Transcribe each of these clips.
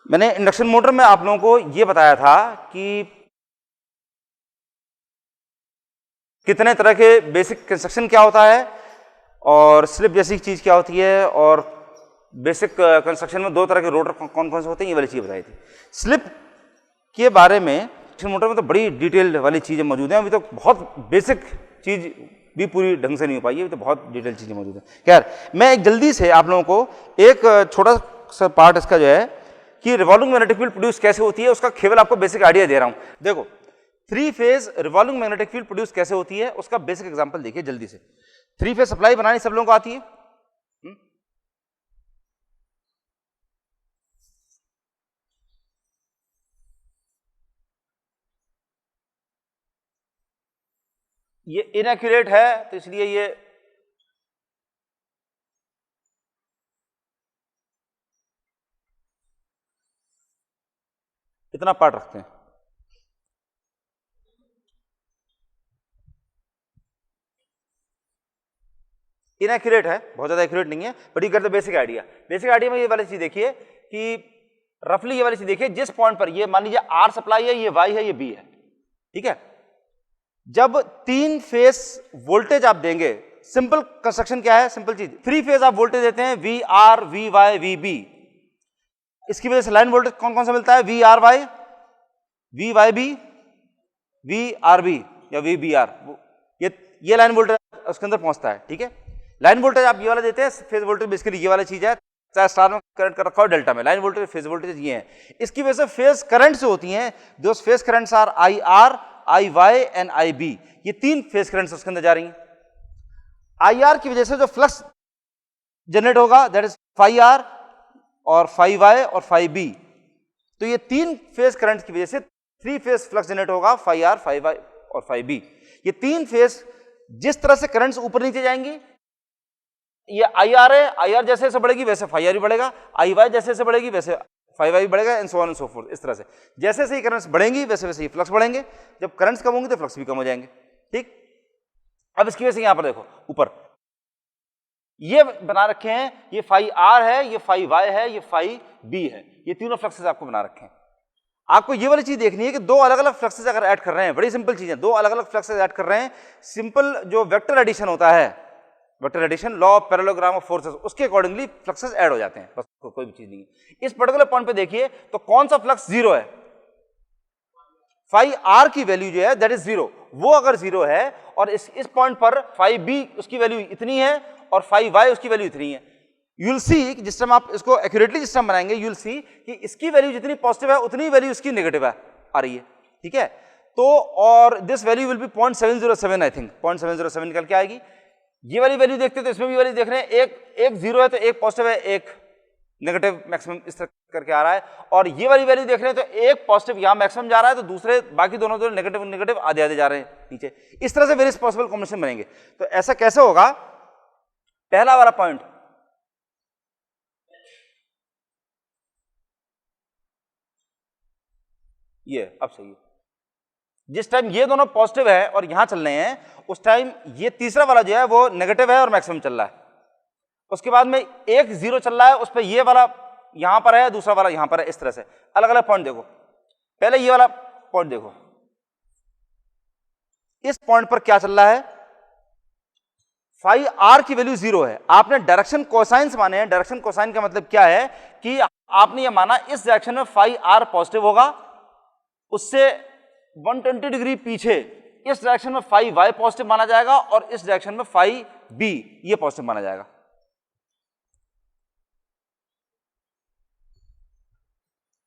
मैंने induction motor में आप लोगों को ये बताया था कि कितने तरह के बेसिक कंस्ट्रक्शन क्या होता है और स्लिप जैसी चीज क्या होती है, और बेसिक कंस्ट्रक्शन में दो तरह के रोटर कौन कौन से होते हैं, ये वाली चीज बताई थी। स्लिप के बारे में इंडक्शन मोटर में तो बड़ी डिटेल वाली चीजें मौजूद हैं, अभी तो बहुत बेसिक चीज भी पूरी ढंग से नहीं हो पाई है, अभी तो बहुत डिटेल चीजें मौजूद हैं। खैर, मैं एक जल्दी से आप लोगों को एक छोटा सा पार्ट इसका जो है कि रिवॉल्विंग मैग्नेटिक फील्ड प्रोड्यूस कैसे होती है उसका केवल आपको बेसिक आइडिया दे रहा हूं। देखो, 3 phase revolving magnetic field produce कैसे होती है उसका बेसिक एग्जांपल देखिए जल्दी से। 3 फेज सप्लाई बनानी सब लोगों को आती है। ये इनएक्यूरेट है तो इसलिए ये इतना पार्ट रखते हैं। इनएक्यूरेट है, बहुत ज्यादा एक्यूरेट नहीं है, but you get the basic idea. Basic idea में ये वाली चीज देखिए कि रफली ये वाली चीज देखिए, जिस पॉइंट पर ये मान लीजिए आर सप्लाई है, ये वाई है, ये बी है, ठीक है। जब 3 फेज वोल्टेज आप देंगे, सिंपल कंस्ट्रक्शन क्या है, सिंपल चीज, 3 फेज आप वोल्टेज देते हैं V R, V Y, V B. इसकी वजह से लाइन वोल्टेज कौन कौन सा मिलता है, V R Y, V Y B, V R B या वी बी आर, ये लाइन वोल्टेज उसके अंदर पहुंचता है, ठीक है। लाइन वोल्टेज आप ये वाला देते हैं, फेज वोल्टेज बेसिकली ये वाला चीज है, चाहे स्टार में करंट कर रखा हो डेल्टा में, लाइन वोल्टेज फेज वोल्टेज ये है। इसकी वजह से फेज करंट से होती हैं, those phase currents are I R, I Y and I B. ये 3 फेज करंट्स उसके अंदर जा रही हैं। आई आर की वजह से जो फ्लक्स जनरेट होगा दैट इज फाई आर और फाई वाई और फाई बी। तो ये 3 फेज करंट की वजह से 3 फेज फ्लक्स जनरेट होगा, फाई आर, फाई वाई और फाई बी। ये 3 फेज जिस तरह से करंट्स ऊपर नीचे जाएंगी, ये आई आर है, आई आर जैसे जैसे बढ़ेगी वैसे फाई आर भी बढ़ेगा, आई वाई जैसे जैसे बढ़ेगी वैसे फाई वाई बढ़ेगा, and so on and so fourth. इस तरह से जैसे जैसे करंट्स बढ़ेंगी वैसे वैसे फ्लक्स बढ़ेंगे। जब करंट्स कम होंगे तो फ्लक्स भी कम हो जाएंगे, ठीक। अब इसकी वजह से यहां पर देखो ऊपर ये बना रखे हैं, ये फाई आर है, ये फाई वाई है, ये फाई बी है, ये तीनों फ्लक्सेस आपको बना रखे हैं। आपको ये वाली चीज देखनी है कि 2 अलग अलग फ्लक्सेस अगर ऐड कर रहे हैं, बड़ी सिंपल चीज है, 2 अलग अलग फ्लक्सेस ऐड कर रहे हैं, सिंपल जो वेक्टर एडिशन होता है, vector addition, law of parallelogram of forces, उसके अकॉर्डिंगली फ्लक्सेस ऐड हो जाते हैं, बस कोई भी चीज नहीं है। इस पर्टिकुलर पॉइंट पे देखिए तो कौन सा फ्लक्स 0 है, फाई आर की वैल्यू जो है दैट इज 0, वो अगर 0 है और इस पॉइंट पर फाई बी उसकी वैल्यू इतनी है और फाई वाई उसकी वैल्यू इतनी है। यू विल सी जिस टाइम आप इसको एक्यूरेटली जिस टाइम बनाएंगे, यू विल सी कि इसकी वैल्यू जितनी पॉजिटिव है उतनी वैल्यू इसकी नेगेटिव है आ रही है, ठीक है। तो और this value will B 0.707, I think 0.707 निकल के आएगी। ये वाली वैल्यू देखते हैं तो इसमें भी वैल्यू देख रहे हैं, एक 0 है तो एक पॉजिटिव है, एक नेगेटिव मैक्सिमम इस तरह करके आ रहा है, और ये वाली वैल्यू देख रहे हैं तो एक पॉजिटिव यहां मैक्सिमम जा रहा है तो दूसरे बाकी दोनों नेगेटिव नेगेटिव आधे आधे जा रहे हैं नीचे। इस तरह से वेरियस पॉसिबल कॉम्बिनेशन बनेंगे। तो ऐसा कैसे होगा, पहला वाला पॉइंट, ये अब सही है, जिस टाइम ये दोनों पॉजिटिव है और यहां चल रहे हैं उस टाइम ये तीसरा वाला जो है वो नेगेटिव है और मैक्सिमम चल रहा है। उसके बाद में एक 0 चल रहा है, उस पर ये वाला यहां पर है, दूसरा वाला यहां पर है। इस तरह से अलग अलग पॉइंट देखो, पहले ये वाला पॉइंट देखो, इस पॉइंट पर क्या चल रहा है, फाई आर की वैल्यू 0 है। आपने डायरेक्शन कोसाइंस माने हैं, डायरेक्शन कोसाइन का मतलब क्या है कि आपने ये माना इस डायरेक्शन में फाई आर पॉजिटिव होगा, उससे 120 डिग्री पीछे इस डायरेक्शन में फाई वाई पॉजिटिव माना जाएगा और इस डायरेक्शन में फाई बी ये पॉजिटिव माना जाएगा,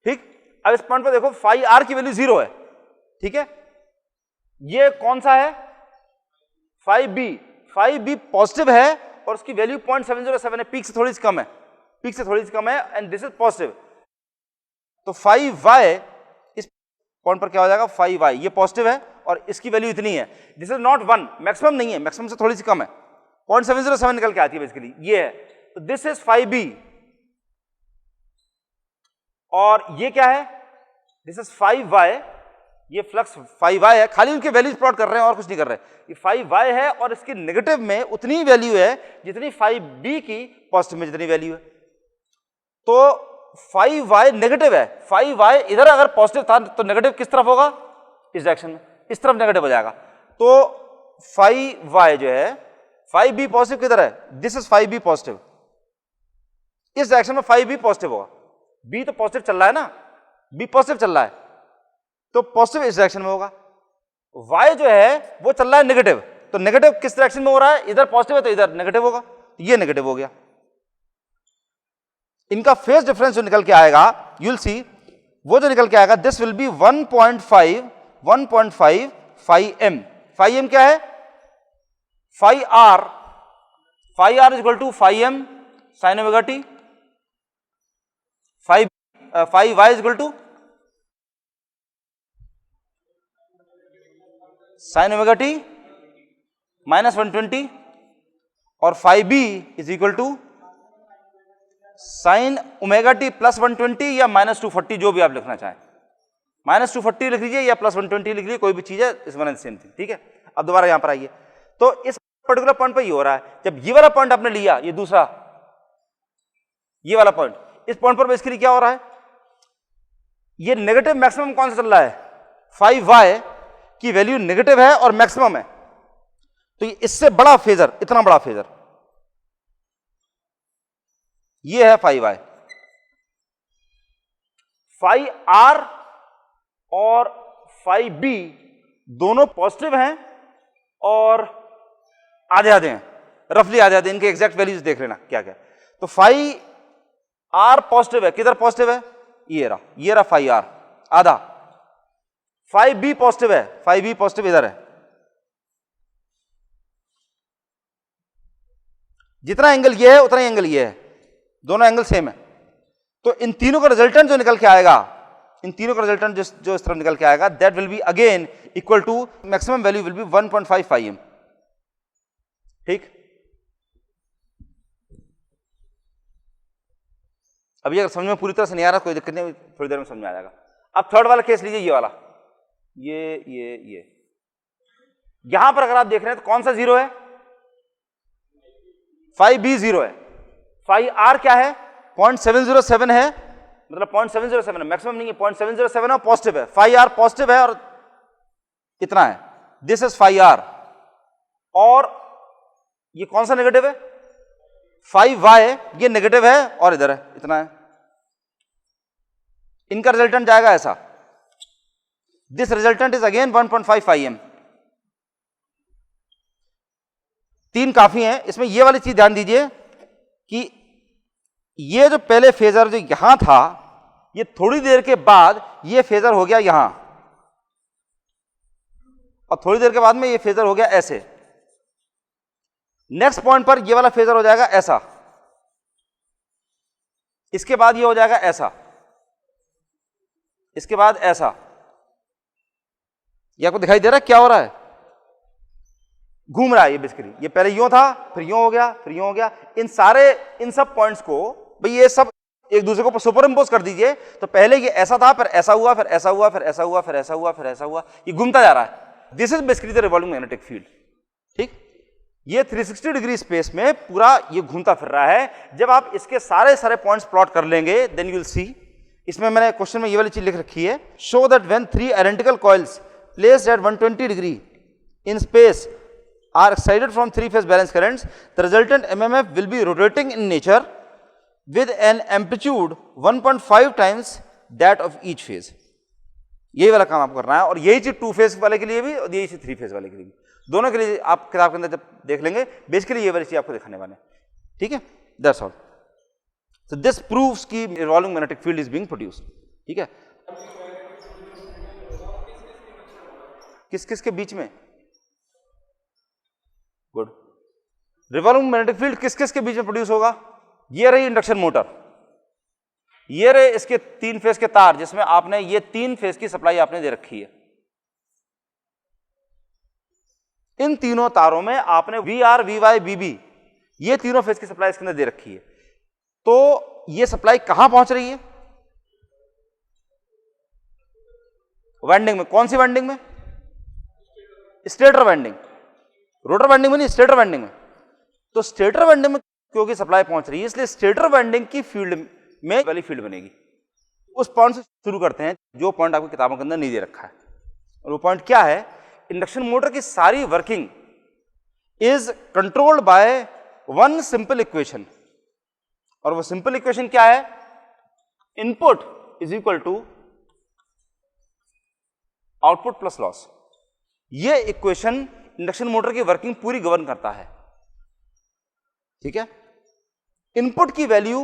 ठीक। अब इस पॉइंट पर देखो फाई आर की वैल्यू 0 है, ठीक है। ये कौन सा है, फाई बी पॉजिटिव है और उसकी वैल्यू 0.707 है, पीक से थोड़ी सी कम है, पीक से थोड़ी सी कम है, एंड दिस इज पॉजिटिव। तो फाई वाई इस पॉइंट पर क्या हो जाएगा, फाई वाई ये पॉजिटिव है और इसकी वैल्यू इतनी है, दिस इज नॉट 1, मैक्सिमम नहीं है, मैक्सिमम से थोड़ी सी कम है, 0.707 निकल के आती है बेसिकली, ये है। तो दिस इज फाई बी, और ये क्या है, दिस इज फाई वाई, ये फ्लक्स फाई वाई है, खाली उनके वैल्यूज प्लॉट कर रहे हैं और कुछ नहीं कर रहे। ये फाई वाई है और इसकी नेगेटिव में उतनी वैल्यू है जितनी फाई बी की पॉजिटिव में जितनी वैल्यू है। तो 5y नेगेटिव है, 5y इधर अगर पॉजिटिव था तो नेगेटिव किस तरफ होगा, इस डायरेक्शन में, इस तरफ नेगेटिव हो जाएगा। तो 5y जो है, 5b पॉजिटिव किधर है, दिस इज 5b पॉजिटिव, इस डायरेक्शन में 5b पॉजिटिव होगा। b तो पॉजिटिव चल रहा है ना, b पॉजिटिव चल रहा है तो पॉजिटिव इस डायरेक्शन में होगा। y जो है वो चल रहा है नेगेटिव, तो नेगेटिव किस डायरेक्शन में हो रहा है, इधर पॉजिटिव है तो इधर नेगेटिव होगा, ये नेगेटिव हो गया। इनका फेज डिफरेंस जो निकल के आएगा, यू विल सी, वो जो निकल के आएगा, this will be 1.5 5m। 5m क्या है, 5r is equal to 5m sine omega t, 5y is equal to sine omega t minus 120 और 5b is equal to sine omega t plus 120 या minus 240, जो भी आप लिखना चाहें, माइनस 240 लिख लीजिए या प्लस 120 लिख लीजिए, कोई भी चीज है, इस वन एंड सेम थिंग, ठीक है। अब दोबारा यहां पर आइए, तो इस पर्टिकुलर पॉइंट पर ये हो रहा है, जब ये वाला पॉइंट आपने लिया, ये दूसरा, ये वाला पॉइंट, इस पॉइंट पर बेसिकली क्या हो रहा है, ये नेगेटिव मैक्सिमम कौन सा चल रहा है, 5y की वैल्यू नेगेटिव है और मैक्सिमम है, तो ये इससे बड़ा फेजर, इतना बड़ा फेजर, ये है 5y। 5r और 5b दोनों पॉजिटिव हैं और आधे आधे हैं, रफली आधे आधे, इनके एग्जैक्ट वैल्यूज देख लेना क्या क्या। तो 5r पॉजिटिव है, किधर पॉजिटिव है, ये रहा 5r आधा। 5b पॉजिटिव है, 5b पॉजिटिव इधर है, जितना एंगल ये है उतना एंगल ये है, दोनों एंगल सेम है। तो इन तीनों का रिजल्टेंट जो निकल के आएगा, इन तीनों का रिजल्टेंट जो इस तरफ निकल के आएगा, that will be again equal to maximum value will be 1.5 m, ठीक। अभी अगर समझ में पूरी तरह से नहीं आ रहा कोई दिक्कत नहीं, थोड़ी देर में समझ में आ जाएगा। अब थर्ड वाला केस लीजिए, ये वाला, ये यहां पर अगर आप देख रहे हैं तो कौन सा जीरो है, 5b जीरो है, 5r क्या है, 0.707 है, मतलब 0.707 है, मैक्सिमम नहीं है, 0.707 है, पॉजिटिव है, 5r पॉजिटिव है और इतना है, दिस इज 5r, और ये कौन सा नेगेटिव है, 5y, ये नेगेटिव है और इधर है, इतना है। इनका रिजल्टेंट जाएगा ऐसा, this resultant is again 1.5 m। 3 काफी है, इसमें ये वाली चीज ध्यान दीजिए कि ये जो पहले फेजर जो यहां था, ये थोड़ी देर के बाद ये फेजर हो गया यहां, और थोड़ी देर के बाद में ये फेजर हो गया ऐसे। नेक्स्ट पॉइंट पर ये वाला फेजर हो जाएगा ऐसा, इसके बाद ये हो जाएगा ऐसा, इसके बाद ऐसा। ये आपको दिखाई दे रहा है क्या हो रहा है, घूम रहा है ये बेसिकली, ये पहले यूं था, फिर यूं हो गया, फिर यूं हो गया। इन सब पॉइंट्स को भाई ये सब एक दूसरे को सुपर इंपोज कर दीजिए, तो पहले ये ऐसा था, फिर ऐसा हुआ, फिर ऐसा हुआ, फिर ऐसा हुआ, फिर ऐसा हुआ, फिर ऐसा हुआ, ये घूमता जा रहा है। This is basically the revolving magnetic field, ठीक। ये 360 डिग्री स्पेस में पूरा ये घूमता फिर रहा है। जब आप इसके सारे पॉइंट्स प्लॉट कर लेंगे, देन यू विल सी, इसमें मैंने क्वेश्चन में ये वाली चीज लिख रखी है, show that when 3 identical coils placed at 120 degree in space are excited from 3 phase balance currents, the resultant MMF will be rotating in nature with an amplitude 1.5 times that of each phase। यही वाला काम आपको करना है, और यही चीज 2 phase वाले के लिए भी और यही चीज 3 फेज वाले के लिए भी, दोनों के लिए आप किताब के अंदर जब देख लेंगे, बेसिकली ये वाली चीज आपको दिखाने वाले हैं, ठीक है। That's all. So this proves कि revolving magnetic field is being produced, ठीक है। किस किस के बीच में, गुड। रिवॉल्विंग मैग्नेटिक फील्ड किस किस के बीच में प्रोड्यूस होगा, ये रही इंडक्शन मोटर, ये रहे इसके 3 फेज के तार, जिसमें आपने ये 3 फेज की सप्लाई आपने दे रखी है। इन तीनों तारों में आपने VR, VY, VB, ये तीनों फेज की सप्लाई इसके अंदर दे रखी है। तो ये सप्लाई कहां पहुंच रही है, वाइंडिंग में। कौन सी वाइंडिंग में, स्टेटर वाइंडिंग, रोटर वाइंडिंग में नहीं, स्टेटर वाइंडिंग में। तो स्टेटर वाइंडिंग में क्योंकि सप्लाई पहुंच रही है, इसलिए स्टेटर वाइंडिंग की फील्ड में वाली फील्ड बनेगी। उस पॉइंट से शुरू करते हैं जो पॉइंट आपकी किताबों के अंदर नहीं दे रखा है। और वो पॉइंट क्या है? इंडक्शन मोटर की सारी working is controlled by one simple equation. और वो सिंपल इक्वेशन क्या है? Input is equal to output plus loss. ये इक्वेशन इंडक्शन मोटर की वर्किंग पूरी गवर्न करता है। ठीक है, इनपुट की वैल्यू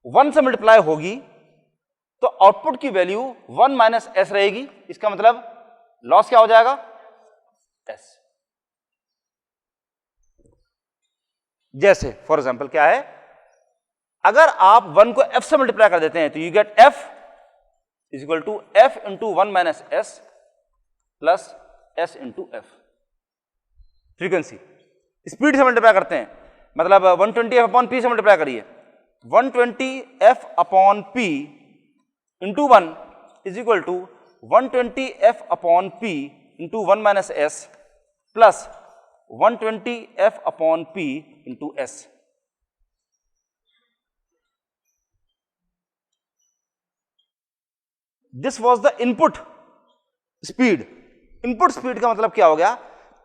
1 से मल्टीप्लाई होगी तो आउटपुट की वैल्यू 1 माइनस एस रहेगी। इसका मतलब लॉस क्या हो जाएगा? एस। जैसे फॉर एग्जांपल क्या है, अगर आप 1 को f से मल्टीप्लाई कर देते हैं तो you get f is equal to f into 1 minus s plus s into f. Frequency speed से मल्टीप्लाई करते हैं, मतलब 120f अपॉन p से मल्टीप्लाई करिए। 120f upon p into 1 is equal to 120f upon p into 1 minus s plus 120f upon p into s. This was the input speed. Input speed का मतलब क्या हो गया?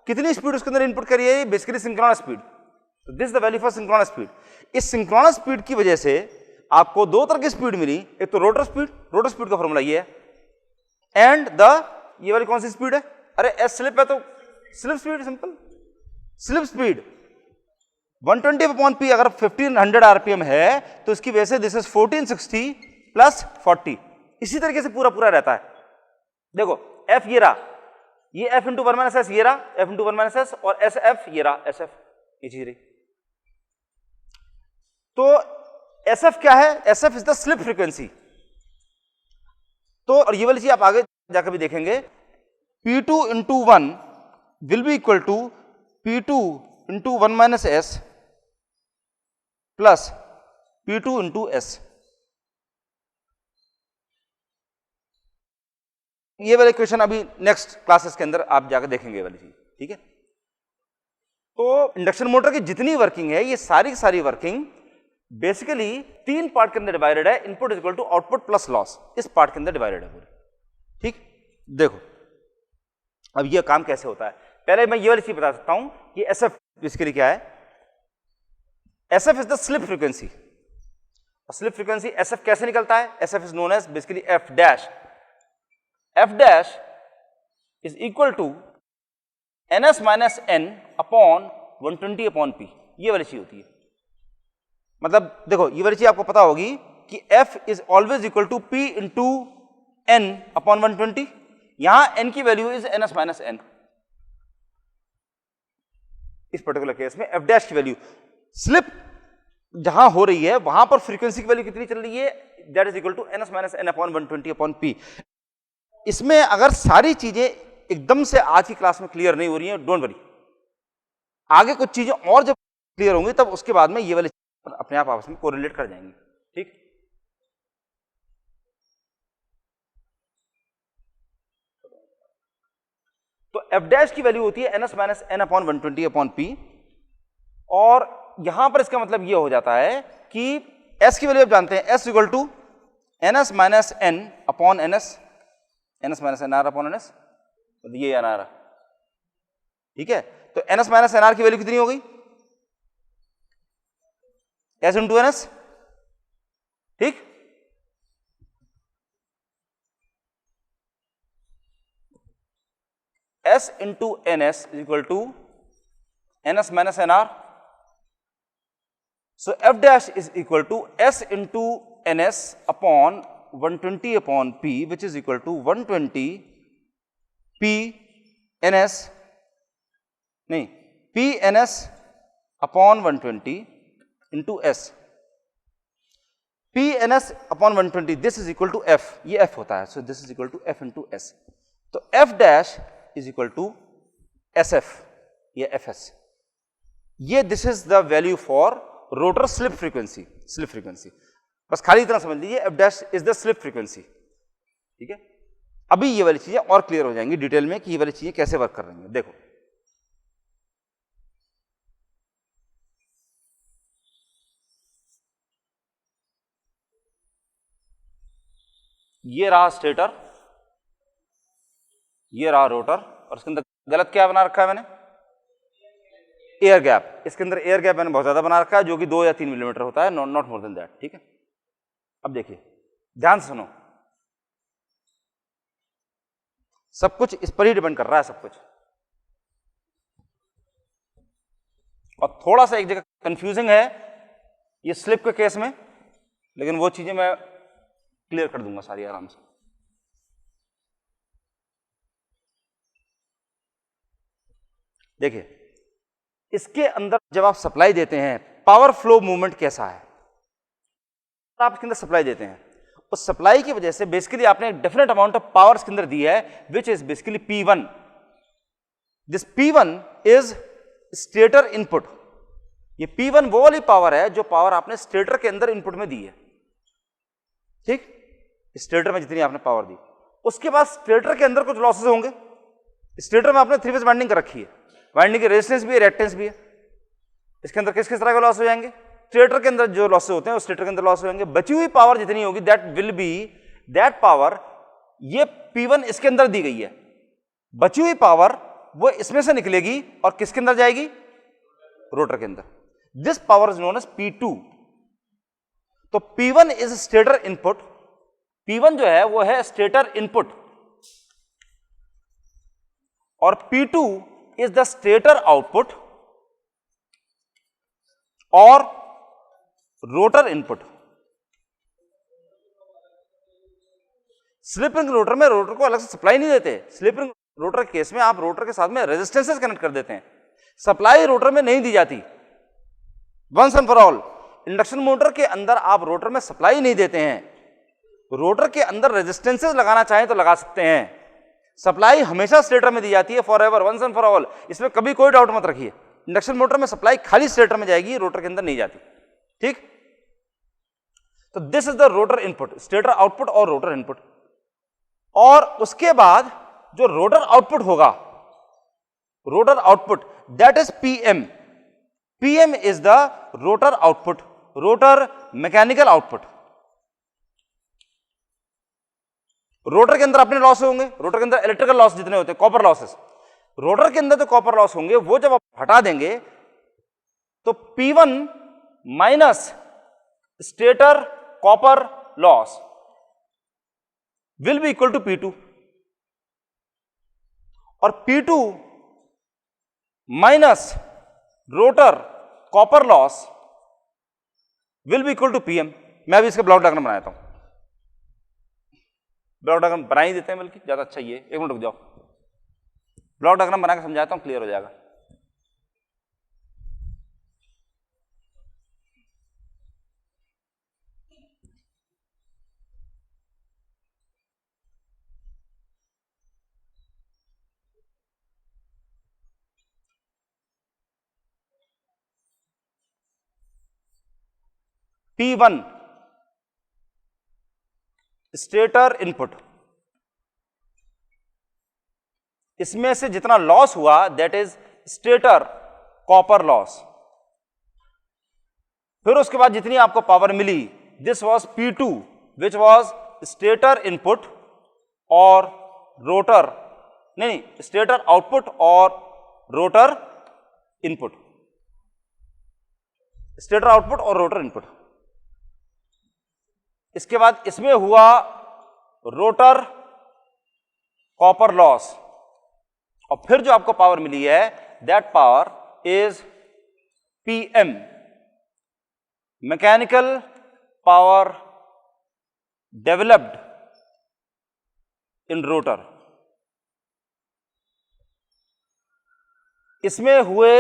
कितनी स्पीड उसके अंदर इनपुट करी है? Basically synchronous speed. तो this the value for synchronous speed. इस सिंक्रोनस स्पीड की वजह से आपको दो तरह की स्पीड मिली, एक तो रोटर स्पीड, रोटर स्पीड का फॉर्मूला ये है, एंड द ये वाली कौन सी स्पीड है? अरे एस स्लिप है तो slip speed, simple slip speed. 120 upon P अगर 1500 आरपीएम है तो इसकी वजह से दिस इज 1460 प्लस 40। इसी तरीके से पूरा पूरा रहता है। देखो एफ ये रहा, ये एफ इंटू 1 माइनस एस ये रहा, एफ इंटू 1 माइनस एस, और एस एफ ये रहा, एस एफ ये चीज रही। तो एस एफ क्या है? S f is the slip frequency. तो और ये वाली चीज आप आगे जाकर भी देखेंगे, P2 into 1 will be equal to P2 into 1 minus s plus P2 into s. ये वाला इक्वेशन अभी नेक्स्ट क्लासेस के अंदर आप जाकर देखेंगे वाली चीज। ठीक है, तो इंडक्शन मोटर की जितनी वर्किंग है ये सारी की सारी वर्किंग बेसिकली 3 पार्ट के अंदर डिवाइडेड है। Input is equal to output plus loss, इस पार्ट के अंदर डिवाइडेड है पूरी। ठीक, देखो अब ये काम कैसे होता है। पहले मैं ये वाली चीज बता सकता हूं कि एस एफ बेसिकली क्या है। S f is the slip frequency. Slip frequency s f कैसे निकलता है? S f is known as basically f dash. F dash is equal to ns minus n upon 120 upon p. ये वाली चीज होती है। मतलब देखो ये वाली चीज आपको पता होगी कि f is always equal to p into n upon 120। यहां n की value is ns minus n. इस पर्टिकुलर केस में f डैश की वैल्यू, स्लिप जहां हो रही है वहां पर फ्रीक्वेंसी की वैल्यू कितनी चल रही है? That is equal to ns minus n upon 120 upon p। इसमें अगर सारी चीजें एकदम से आज की क्लास में क्लियर नहीं हो रही हैं, डोंट वरी, आगे कुछ चीजें और जब क्लियर होंगी तब उसके बाद में ये वाले अपने आप आपस में कोरिलेट कर जाएंगे। ठीक, तो एफ डैश की वैल्यू होती है ns minus n upon 120 upon p. और यहां पर इसका मतलब ये हो जाता है कि s की वैल्यू आप जानते हैं, s equal to ns minus n upon ns, ns minus n r upon ns, ये एन आर। ठीक है, तो ns माइनस एन आर की वैल्यू कितनी हो गई? s into ns। ठीक, s into ns is equal to ns minus n r. So f dash is equal to s into ns upon 120 upon p, which is equal to 120 p ns, नहीं p ns upon 120 into s। p ns upon 120 this is equal to f, ये f होता है। So this is equal to f into s। तो f dash is equal to sf, ये fs। ये this is the value for rotor slip frequency. Slip frequency बस खाली इतना समझ लीजिए, f dash is the slip frequency. ठीक है, अभी ये वाली चीजें और क्लियर हो जाएंगी डिटेल में कि ये वाली चीजें कैसे वर्क कर रही हैं। देखो ये रहा स्टेटर, ये रहा रोटर, और इसके अंदर गलत क्या बना रखा है मैंने, एयर गैप। इसके अंदर एयर गैप मैंने बहुत ज्यादा बना रखा है, जो कि 2 या 3 मिलीमीटर होता है, नॉट मोर देन दैट। ठीक है, अब देखिए ध्यान से सुनो, सब कुछ इस पर ही डिपेंड कर रहा है, सब कुछ। और थोड़ा सा एक जगह कंफ्यूजिंग है ये स्लिप के केस में, लेकिन वो चीजें मैं क्लियर कर दूंगा सारी आराम से। देखिए इसके अंदर जब आप सप्लाई देते हैं, पावर फ्लो मूवमेंट कैसा है, आप इसके अंदर सप्लाई देते हैं, उस सप्लाई की वजह से बेसिकली आपने एक डेफिनेट अमाउंट ऑफ पावर इसके अंदर दी है, which is basically P1। This P1 is stator input. ये P1 वो वाली पावर है जो पावर आपने स्टेटर के अंदर इनपुट में दी है। ठीक, स्टेटर में जितनी आपने पावर दी, उसके बाद स्टेटर के अंदर कुछ लॉसेस होंगे। स्टेटर में आपने 3 फेज वाइंडिंग कर रखी है, वाइंडिंग की रेजिस्टेंस भी है, रिएक्टेंस भी है। इसके अंदर किस किस तरह के लॉस हो जाएंगे, स्टेटर के अंदर जो लॉसेस होते हैं वो स्टेटर के अंदर लॉस हो जाएंगे। बची हुई पावर जितनी होगी that will B that power, ये P1 इसके अंदर दी गई है, बची हुई पावर वो इसमें से निकलेगी और किसके अंदर जाएगी, रोटर के अंदर। This power is known as P2। तो P1 is stator input, P1 जो है वो है स्टेटर इनपुट, और P2 is the stator output और rotor input. Slip ring rotor में रोटर को अलग से सप्लाई नहीं देते। स्लिप रिंग रोटर के केस में आप रोटर के साथ में रेजिस्टेंसेस कनेक्ट कर देते हैं, सप्लाई रोटर में नहीं दी जाती once and for all. Induction motor के अंदर आप रोटर में सप्लाई नहीं देते हैं, रोटर के अंदर रेजिस्टेंसेस लगाना चाहें तो लगा सकते हैं, सप्लाई हमेशा स्टेटर में दी जाती है forever, once and for all. इसमें कभी कोई डाउट मत रखिए, इंडक्शन मोटर में सप्लाई खाली स्टेटर में जाएगी, रोटर के अंदर नहीं जाती। ठीक, तो this is the rotor input, stator output और रोटर इनपुट। और उसके बाद जो रोटर आउटपुट होगा, rotor output that is Pm। Pm is the rotor output, rotor mechanical output. Rotor के अंदर अपने लॉस होंगे, रोटर के अंदर इलेक्ट्रिकल लॉस जितने होते हैं, कॉपर लॉसेस, रोटर के अंदर जो कॉपर लॉस होंगे वो जब आप हटा देंगे तो P1 minus stator copper loss will be equal to P2, और P2 minus rotor copper loss will be equal to Pm। मैं अभी इसका ब्लॉक डायग्राम बनाता हूं, ब्लॉक डायग्राम बना ही देते हैं, बल्कि ज्यादा अच्छा ही है। 1 मिनट रुक जाओ, ब्लॉक डायग्राम बना के समझाता हूं, क्लियर हो जाएगा। P1 स्टेटर इनपुट, इसमें से जितना लॉस हुआ that is stator copper loss. फिर उसके बाद जितनी आपको पावर मिली, this was P2 which was stator input और रोटर, नहीं स्टेटर आउटपुट और रोटर इनपुट, स्टेटर आउटपुट और रोटर इनपुट। इसके बाद इसमें हुआ रोटर कॉपर लॉस, और फिर जो आपको पावर मिली है that power is Pm, mechanical power developed in rotor. इसमें हुए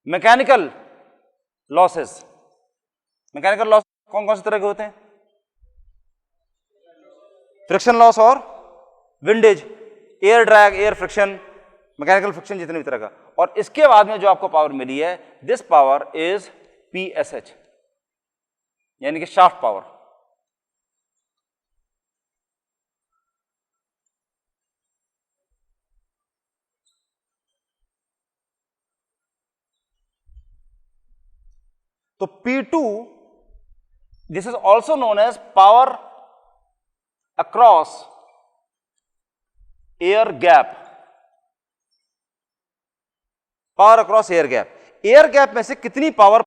मैकेनिकल लॉसेस, मैकेनिकल लॉस कौन कौन से तरह के होते हैं, फ्रिक्शन लॉस और windage, air drag, air friction, mechanical friction, जितने भी तरह का। और इसके बाद में जो आपको पावर मिली है दिस पावर इज PSH, यानी कि शाफ्ट पावर। तो P2 this is also known as power across air gap, power across air gap, air gap में से कितनी पावर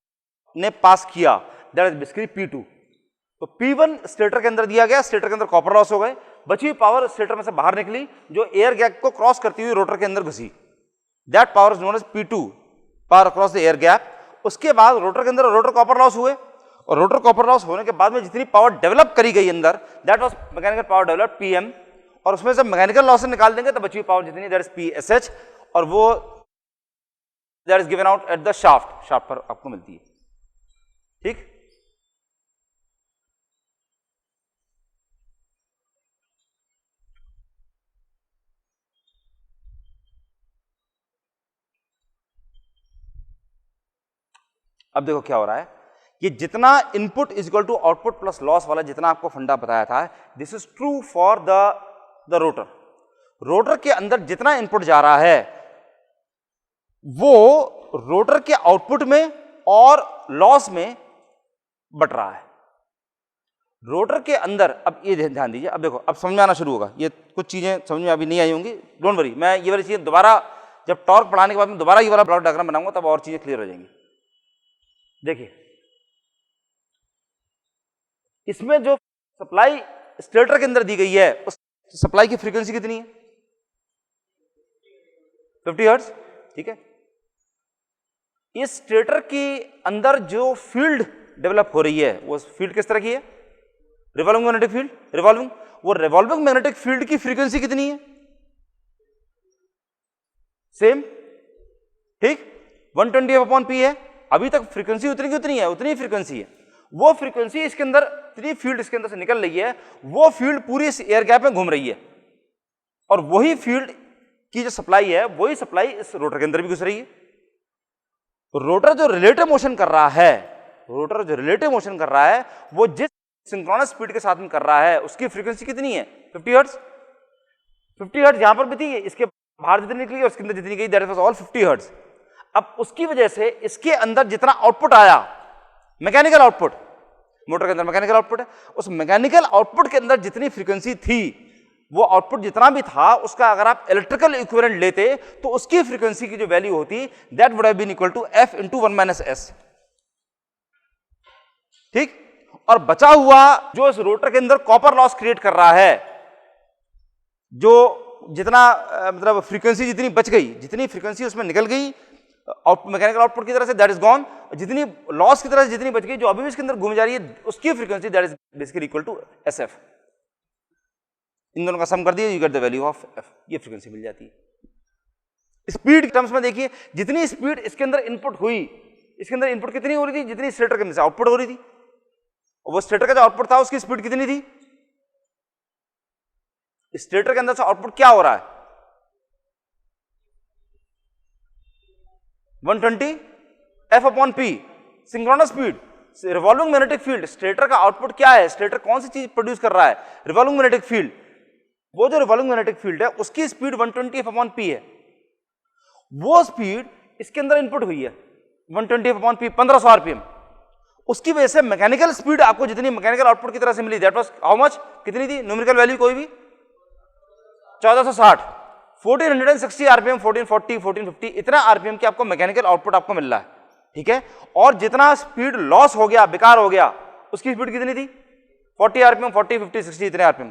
ने पास किया, दैट इज बेसिकली P2। तो P1 स्टेटर के अंदर दिया गया, स्टेटर के अंदर कॉपर लॉस हो गए, बची हुई पावर स्टेटर में से बाहर निकली जो एयर गैप को क्रॉस करती हुई रोटर के अंदर घुसी, that power is known as P2, power across the air gap. उसके बाद रोटर के अंदर रोटर कॉपर लॉस हुए, और रोटर कॉपर लॉस होने के बाद में जितनी पावर डेवलप करी गई अंदर, that was mechanical power develop PM, और उसमें से मैकेनिकल लॉस निकाल देंगे तो बची हुई पावर जितनी दैट इज PSH, और वो that is given out at the shaft पर आपको मिलती है। ठीक, अब देखो क्या हो रहा है, ये जितना input is equal to output plus loss वाला जितना आपको फंडा बताया था, this is true for the rotor. Rotor के अंदर जितना इनपुट जा रहा है वो रोटर के आउटपुट में और लॉस में बट रहा है। रोटर के अंदर, अब ये ध्यान दीजिए, अब देखो अब समझ में आना शुरू होगा, ये कुछ चीजें समझ में अभी नहीं आई होंगी, डोंट वरी, मैं ये वाली चीजें दोबारा जब टॉर्क पढ़ाने के बाद में दोबारा ये वाला ब्लॉक डायग्राम बनाऊंगा तब और चीजें क्लियर हो जाएंगी। देखिए इसमें जो सप्लाई स्टेटर के अंदर दी गई है उस सप्लाई की फ्रीक्वेंसी कितनी है, 50 हर्ट्ज। ठीक है, इस स्टेटर के अंदर जो फील्ड डेवलप हो रही है वो फील्ड किस तरह की है, रिवॉल्विंग मैग्नेटिक फील्ड, रिवॉल्विंग, वो रिवॉल्विंग मैग्नेटिक फील्ड की फ्रीक्वेंसी कितनी है, सेम। ठीक, 120F/P है, अभी तक फ्रीक्वेंसी उतनी की उतनी है, उतनी फ्रीक्वेंसी है, वो फ्रीक्वेंसी इसके अंदर इतनी फील्ड इसके अंदर से निकल रही है, वो फील्ड पूरी इस एयर गैप में घूम रही है, और वही फील्ड की जो सप्लाई है वही सप्लाई इस रोटर के अंदर भी घुस रही है। रोटर जो रिलेटिव मोशन कर रहा है, रोटर जो रिलेटिव मोशन कर रहा है वो जिस सिंक्रोनस स्पीड के साथ में कर रहा है उसकी फ्रीक्वेंसी कितनी है, 50 हर्ट्ज। 50 हर्ट्ज यहां पर भी थी, इसके बाहर जितनी निकली उसके अंदर जितनी गई, दैट वाज ऑल 50 हर्ट्ज। अब उसकी वजह से इसके अंदर जितना आउटपुट आया, मैकेनिकल आउटपुट, मोटर के अंदर मैकेनिकल आउटपुट है, उस मैकेनिकल आउटपुट के अंदर जितनी फ्रीक्वेंसी थी वो आउटपुट जितना भी था उसका अगर आप इलेक्ट्रिकल इक्विवेलेंट लेते तो उसकी फ्रीक्वेंसी की जो वैल्यू होती that would have been equal to F × 1 - S। ठीक, और बचा हुआ जो इस रोटर के अंदर कॉपर लॉस क्रिएट कर रहा है, जो जितना मतलब फ्रीक्वेंसी जितनी बच गई, जितनी फ्रीक्वेंसी उसमें निकल गई मैकेनिकल आउटपुट की तरह से, दैट इज गॉन, जितनी लॉस की तरह से जितनी बच गई जो अभी भी इसके अंदर घूम जा रही है उसकी frequency that is basically equal to SF। इन दोनों का सम कर दिया, you get the value of F, ये फ्रीक्वेंसी मिल जाती है। स्पीड के टर्म्स में देखिए, जितनी स्पीड इसके अंदर इनपुट हुई, इसके अंदर इनपुट कितनी हो रही थी, जितनी स्टेटर के अंदर से आउटपुट हो रही थी, और वो स्टेटर का जो आउटपुट था उसकी स्पीड कितनी थी, स्टेटर के अंदर से आउटपुट क्या हो रहा है, 120F/P, synchronous speed, revolving magnetic field. Stator का आउटपुट क्या है, स्टेटर कौन सी चीज प्रोड्यूस कर रहा है, रिवॉल्विंग मैग्नेटिक फील्ड। वो जो रिवॉल्विंग मैग्नेटिक फील्ड है उसकी स्पीड 120F/P है, वो स्पीड इसके अंदर इनपुट हुई है 120F/P, 1500 RPM। उसकी वजह से मैकेनिकल स्पीड आपको जितनी मैकेनिकल आउटपुट की तरह से मिली, दैट वाज हाउ मच, कितनी थी, न्यूमेरिकल वैल्यू कोई भी 1460, 1460 RPM, 1440, 1450, इतना RPM की आपको मैकेनिकल आउटपुट आपको मिल रहा है। ठीक है, और जितना स्पीड लॉस हो गया, बेकार हो गया, उसकी स्पीड कितनी थी, 40 RPM, 40, 50, 60, इतने RPM।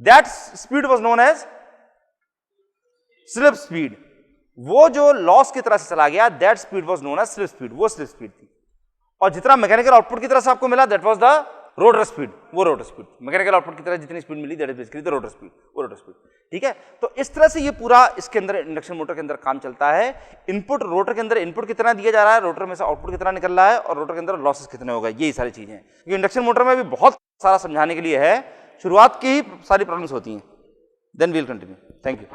That speed was known as slip speed. वो जो लॉस की तरह से चला गया, that speed was known as slip speed, वो स्लिप स्पीड थी। और जितना मैकेनिकल आउटपुट की तरह से आपको मिला, that was the rotor speed, वो रोटर स्पीड, मैकेनिकल आउटपुट की तरह जितनी स्पीड मिली, that is basically the rotor speed, वो रोटर स्पीड। ठीक है, तो इस तरह से ये पूरा इसके अंदर इंडक्शन मोटर के अंदर काम चलता है। इनपुट, रोटर के अंदर इनपुट कितना दिया जा रहा है, रोटर में से आउटपुट कितना निकल रहा है, और रोटर के अंदर लॉसेस कितने होगा, यही सारी चीजें हैं। क्योंकि इंडक्शन मोटर में भी बहुत सारा समझाने के लिए है, शुरुआत की ही सारी प्रॉब्लम्स होती हैं। Then we will continue. Thank you.